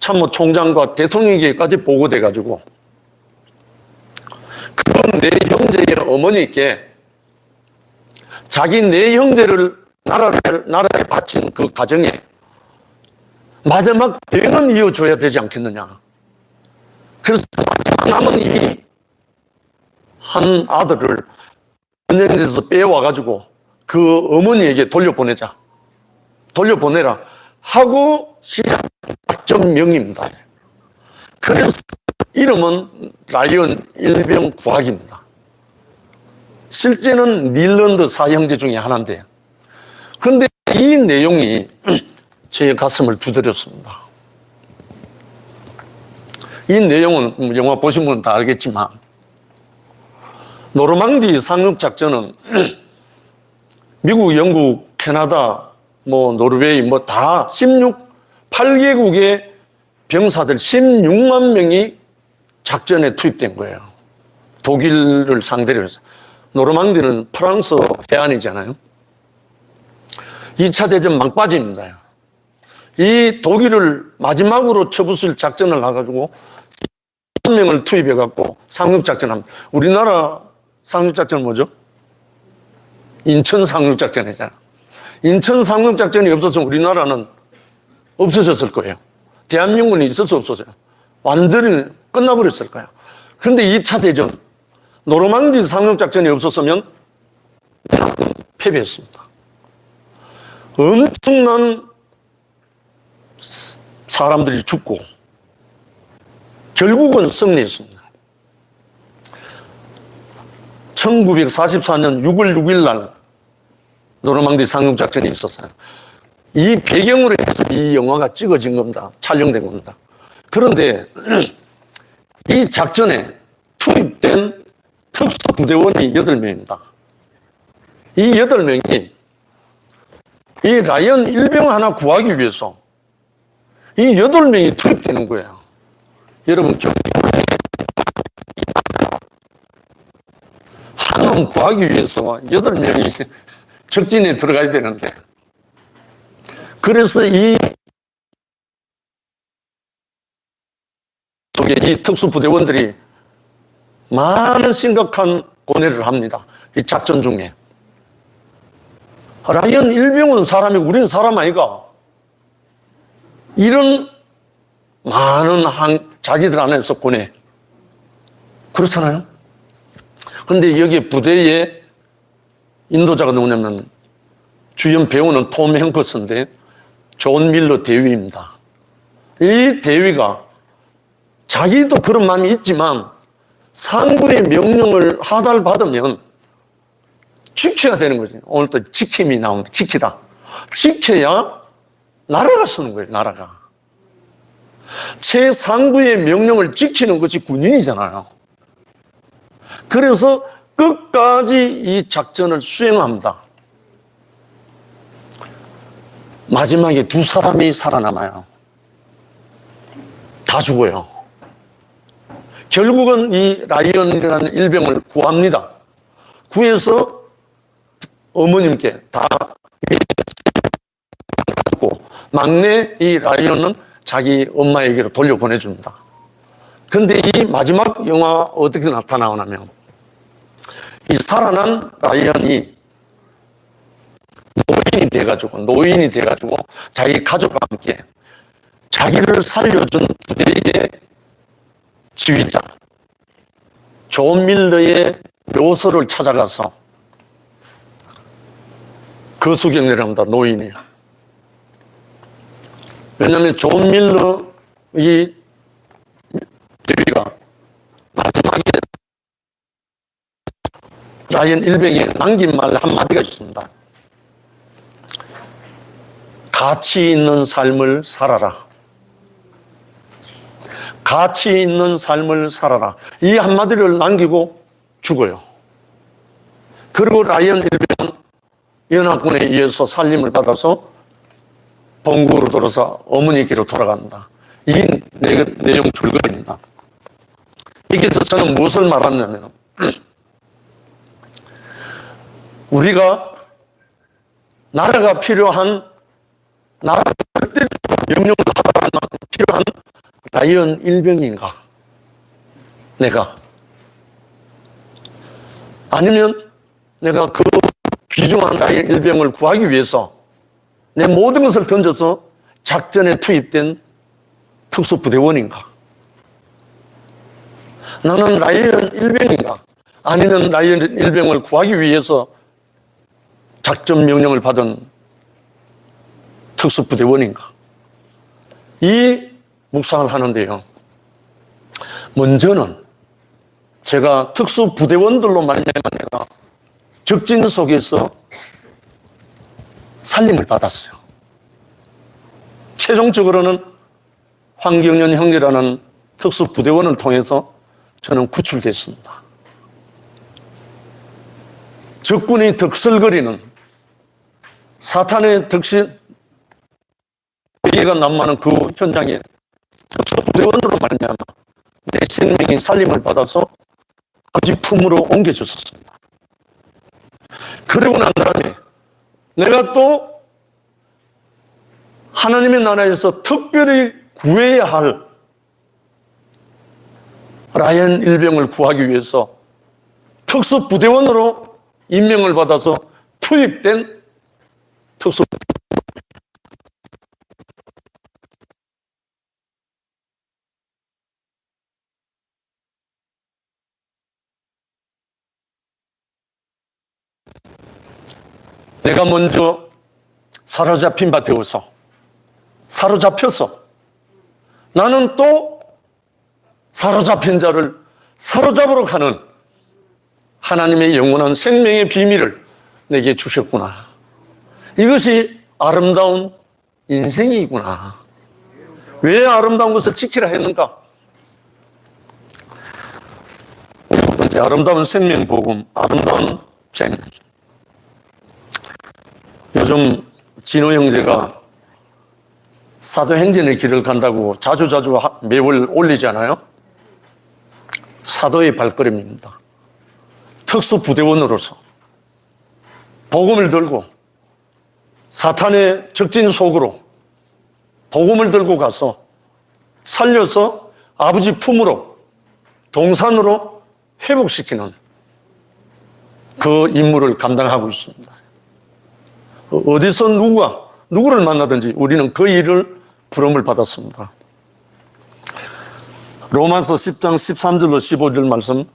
Speaker 4: 참모총장과 대통령에게까지 보고돼가지고 그런 4형제의 어머니께 자기 4형제를 나라에 바친 그 가정에 마지막 대는 이어줘야 되지 않겠느냐. 그래서 마지막 남은 이 한 아들을 전쟁에서 빼와가지고 그 어머니에게 돌려보내라 하고 시작 작전명입니다. 그래서 이름은 라이언 일병 구하기입니다. 실제는 닐런드 4형제 중에 하나인데, 그런데 이 내용이 제 가슴을 두드렸습니다. 이 내용은 영화 보신 분은 다 알겠지만, 노르망디 상륙작전은 미국, 영국, 캐나다, 노르웨이 다 8개국의 병사들 16만 명이 작전에 투입된 거예요. 독일을 상대로 해서. 노르망디는 프랑스 해안이잖아요. 2차 대전 막바지입니다. 이 독일을 마지막으로 쳐부술 작전을 나가지고 1만 명을 투입해갖고 상륙작전합니다. 우리나라 상륙작전은 뭐죠? 인천 상륙작전이잖아요. 인천 상륙작전이 없었으면 우리나라는 없어졌을 거예요. 대한민국은 있을 수 없었어요. 완전히 끝나버렸을 거예요. 그런데 2차 대전, 노르망디 상륙작전이 없었으면 패배했습니다. 엄청난 사람들이 죽고 결국은 승리했습니다. 1944년 6월 6일 날 노르망디 상륙작전이 있었어요. 이 배경으로 해서 이 영화가 찍어진 겁니다. 촬영된 겁니다. 그런데 이 작전에 투입된 특수부대원이 8명입니다. 이 8명이 이 라이언 일병 하나 구하기 위해서 이 8명이 투입되는 거예요. 여러분, 한 놈 구하기 위해서 8명이 적진에 들어가야 되는데, 그래서 이 특수부대원들이 많은 심각한 고뇌를 합니다. 이 작전 중에. 라이언 일병은 사람이고 우리는 사람 아이가. 이런 많은 자기들 안에서 고뇌. 그렇잖아요? 근데 여기 부대에 인도자가 누구냐면 주연 배우는 톰 행크스인데 존 밀러 대위입니다. 이 대위가 자기도 그런 마음이 있지만 상부의 명령을 하달받으면 지켜야 되는 거지. 오늘 또 지킴이 나옵니다. 지키다. 지켜야 나라가 서는 거예요. 나라가. 최상부의 명령을 지키는 것이 군인이잖아요. 그래서 끝까지 이 작전을 수행합니다. 마지막에 2사람이 살아남아요. 다 죽어요. 결국은 이 라이언이라는 일병을 구합니다. 구해서 어머님께 다 죽고, 막내 이 라이언은 자기 엄마에게로 돌려보내줍니다. 그런데 이 마지막 영화 어떻게 나타나냐면, 이 살아난 라이언이 노인이 돼가지고 자기 가족과 함께 자기를 살려준 부대의 지휘자 존 밀러의 묘소를 찾아가서 거수경례랍니다. 노인이요. 왜냐하면 존 밀러 이 대위가 마지막에 라이언 일병에 남긴 말 한마디가 있습니다. 가치 있는 삶을 살아라. 가치 있는 삶을 살아라. 이 한마디를 남기고 죽어요. 그리고 라이언 일병은 연합군에 의해서 살림을 받아서 본국으로 돌아서 어머니께로 돌아간다. 이 내용 줄거리입니다. 여기서 저는 무엇을 말하냐면 우리가 나라가 필요한 나라가 절대적으로 명령을 하라는 만큼 필요한 라이언 일병인가? 내가 아니면 내가 그 귀중한 라이언 일병을 구하기 위해서 내 모든 것을 던져서 작전에 투입된 특수부대원인가? 나는 라이언 일병인가? 아니면 라이언 일병을 구하기 위해서 작전 명령을 받은 특수부대원인가? 이 묵상을 하는데요. 먼저는 제가 특수부대원들로 말미암아 내가 적진 속에서 살림을 받았어요. 최종적으로는 황경련 형제라는 특수부대원을 통해서 저는 구출됐습니다. 적군이 득설거리는 사탄의 득실가 난무하는 그 현장에 특수부대원으로 말미암아 내 생명이 살림을 받아서 아버지 품으로 옮겨졌습니다. 그러고 난 다음에 내가 또 하나님의 나라에서 특별히 구해야 할 라이언 일병을 구하기 위해서 특수부대원으로 임명을 받아서 투입된 특수부대원. 내가 먼저 사로잡힌 바 되어서 사로잡혀서 나는 또 사로잡힌 자를 사로잡으러 가는 하나님의 영원한 생명의 비밀을 내게 주셨구나. 이것이 아름다운 인생이구나. 왜 아름다운 것을 지키라 했는가? 첫 번째, 아름다운 생명복음, 아름다운 생명. 요즘 진호 형제가 사도행전의 길을 간다고 자주 매월 올리잖아요. 사도의 발걸음입니다. 특수부대원으로서 복음을 들고 사탄의 적진 속으로 복음을 들고 가서 살려서 아버지 품으로 동산으로 회복시키는 그 임무를 감당하고 있습니다. 어디서 누구를 만나든지 우리는 그 일을 부름을 받았습니다. 로마서 10장 13절로 15절 말씀,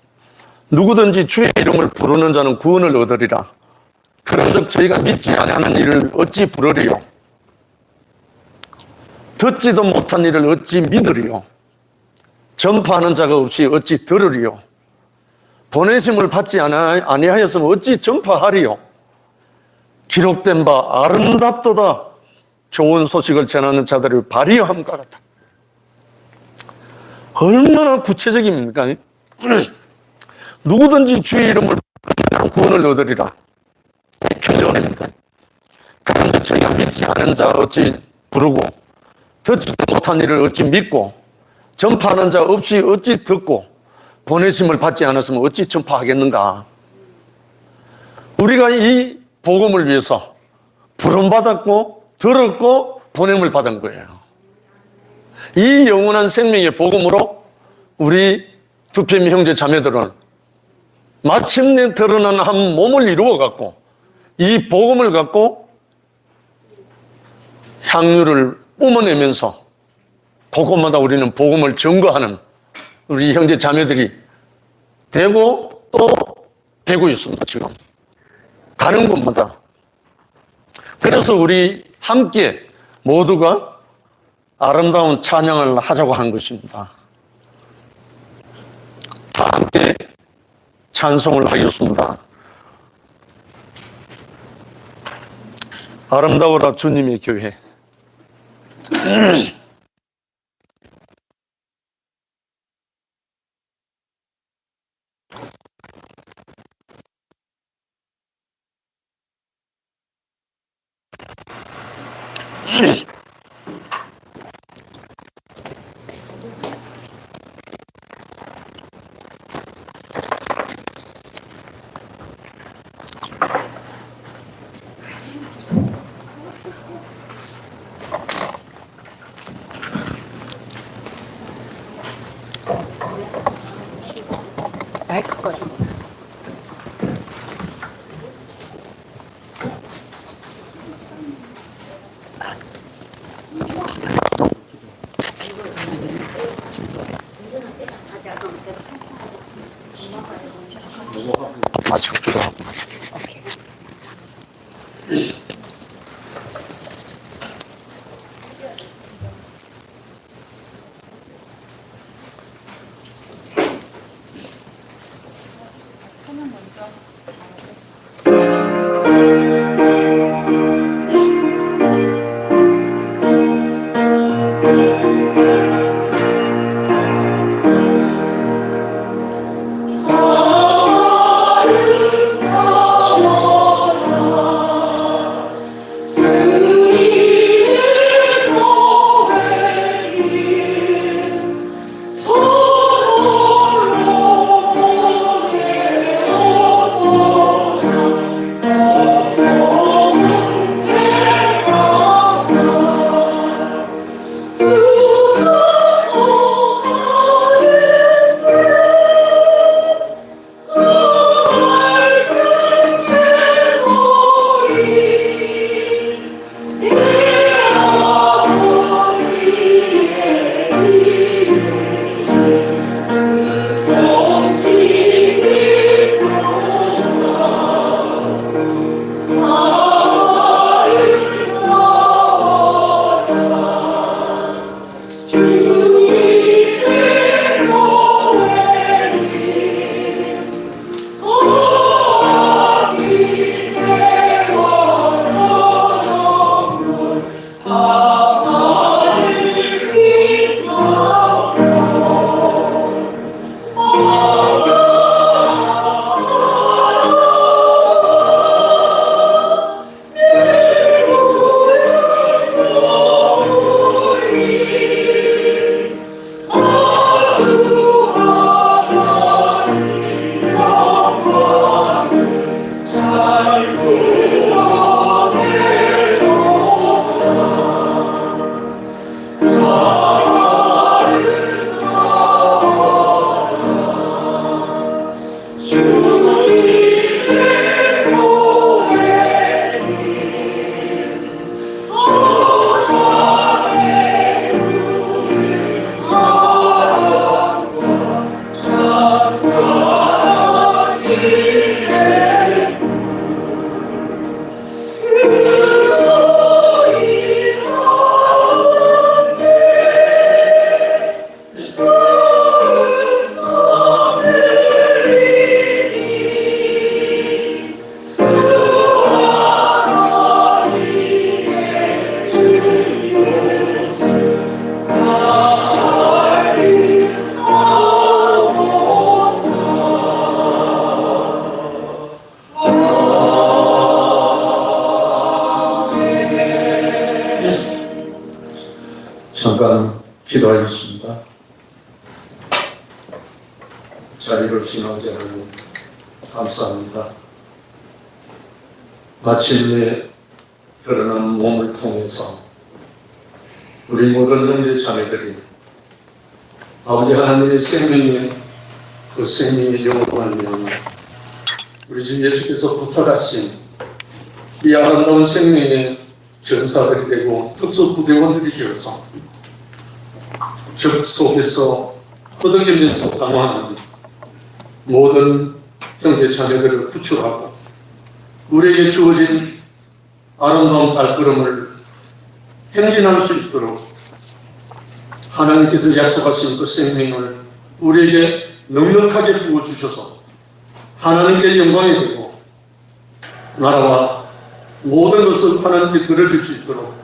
Speaker 4: 누구든지 주의 이름을 부르는 자는 구원을 얻으리라. 그런즉 저희가 믿지 아니하는 일을 어찌 부르리요? 듣지도 못한 일을 어찌 믿으리요? 전파하는 자가 없이 어찌 들으리요? 보내심을 받지 아니하였으면 어찌 전파하리요? 기록된 바 아름답도다. 좋은 소식을 전하는 자들을 발휘함과 같다. 얼마나 구체적입니까? 누구든지 주의 이름을 부르는 구원을 얻으리라. 결론입니다. 그런데 저희가 믿지 않은 자 어찌 부르고 듣지도 못한 일을 어찌 믿고 전파하는 자 없이 어찌 듣고 보내심을 받지 않았으면 어찌 전파하겠는가? 우리가 이 복음을 위해서 부름받았고 들었고 보냄을 받은 거예요. 이 영원한 생명의 복음으로 우리 두피미 형제 자매들은 마침내 드러난 한 몸을 이루어 갖고 이 복음을 갖고 향유를 뿜어내면서 곳곳마다 우리는 복음을 증거하는 우리 형제 자매들이 되고 또 되고 있습니다. 지금 다른 곳마다 그래서 우리 함께 모두가 아름다운 찬양을 하자고 한 것입니다. 다 함께 찬송을 하겠습니다. 아름다워라 주님의 교회.
Speaker 1: 마이크 꺼줘.
Speaker 4: 마치고 기도하고.
Speaker 5: 잠깐 기도하겠습니다. 자리를 신앙제하고 감사합니다. 마침내 드러난 몸을 통해서 우리 모든 형제 자매들이 아버지 하나님의 생명에 그 생명의 영원한 명 우리 주 예수께서 부탁하신 이 아름다운 생명의 전사들이 되고 특수부대원들이 되어서 적 속에서 허덕이면서 당황하는 모든 형제 자매들을 구출하고 우리에게 주어진 아름다운 발걸음을 행진할 수 있도록 하나님께서 약속하신 그 생명을 우리에게 넉넉하게 부어주셔서 하나님께 영광이 되고 나라와 모든 것을 하나님께 드려줄 수 있도록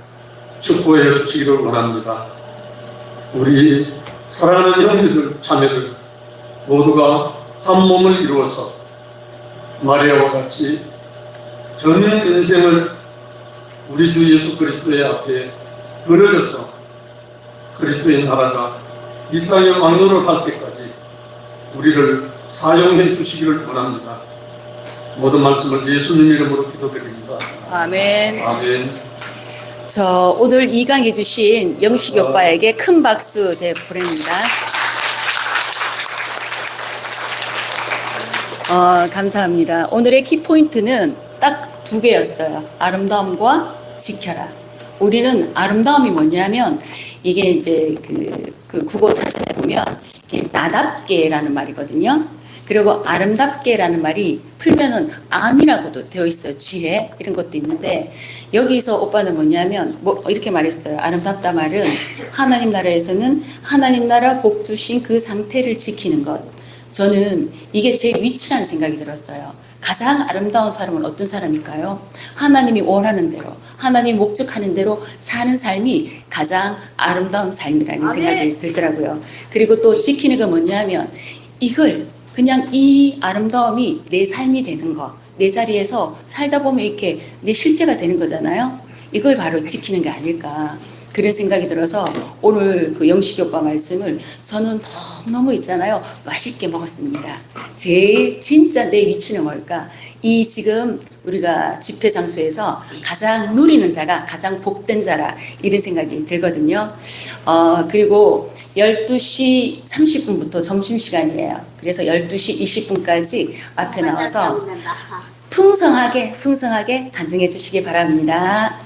Speaker 5: 축복해 주시기를 원합니다. 우리 사랑하는 형제들, 자매들 모두가 한 몸을 이루어서 마리아와 같이 전 인생을 우리 주 예수 그리스도의 앞에 드려져서 그리스도의 나라가 이 땅에 왕노릇할 때까지 우리를 사용해 주시기를 원합니다. 모든 말씀을 예수님 이름으로 기도드립니다.
Speaker 1: 아멘.
Speaker 5: 아멘.
Speaker 1: 저 오늘 2강 해주신 영식이 오빠에게 큰 박수 제가 보냅니다. 감사합니다. 오늘의 키포인트는 딱 두 개였어요. 아름다움과 지켜라. 우리는 아름다움이 뭐냐면 이게 이제 그 국어 사전에 보면 이게 나답게라는 말이거든요. 그리고 아름답게라는 말이 풀면은 암이라고도 되어 있어요. 지혜 이런 것도 있는데 여기서 오빠는 뭐냐면 뭐 이렇게 말했어요. 아름답다 말은 하나님 나라에서는 하나님 나라 복 주신 그 상태를 지키는 것. 저는 이게 제 위치라는 생각이 들었어요. 가장 아름다운 사람은 어떤 사람일까요? 하나님이 원하는 대로, 하나님이 목적하는 대로 사는 삶이 가장 아름다운 삶이라는 생각이 들더라고요. 그리고 또 지키는 건 뭐냐면 이걸 그냥 이 아름다움이 내 삶이 되는 거, 내 자리에서 살다 보면 이렇게 내 실제가 되는 거잖아요. 이걸 바로 지키는 게 아닐까. 그런 생각이 들어서 오늘 그 영식이 오빠 말씀을 저는 너무너무 있잖아요. 맛있게 먹었습니다. 제일 진짜 내 위치는 뭘까? 이 지금 우리가 집회 장소에서 가장 누리는 자가 가장 복된 자라 이런 생각이 들거든요. 그리고 12시 30분부터 점심시간이에요. 그래서 12시 20분까지 앞에 나와서 풍성하게 간증해 주시기 바랍니다.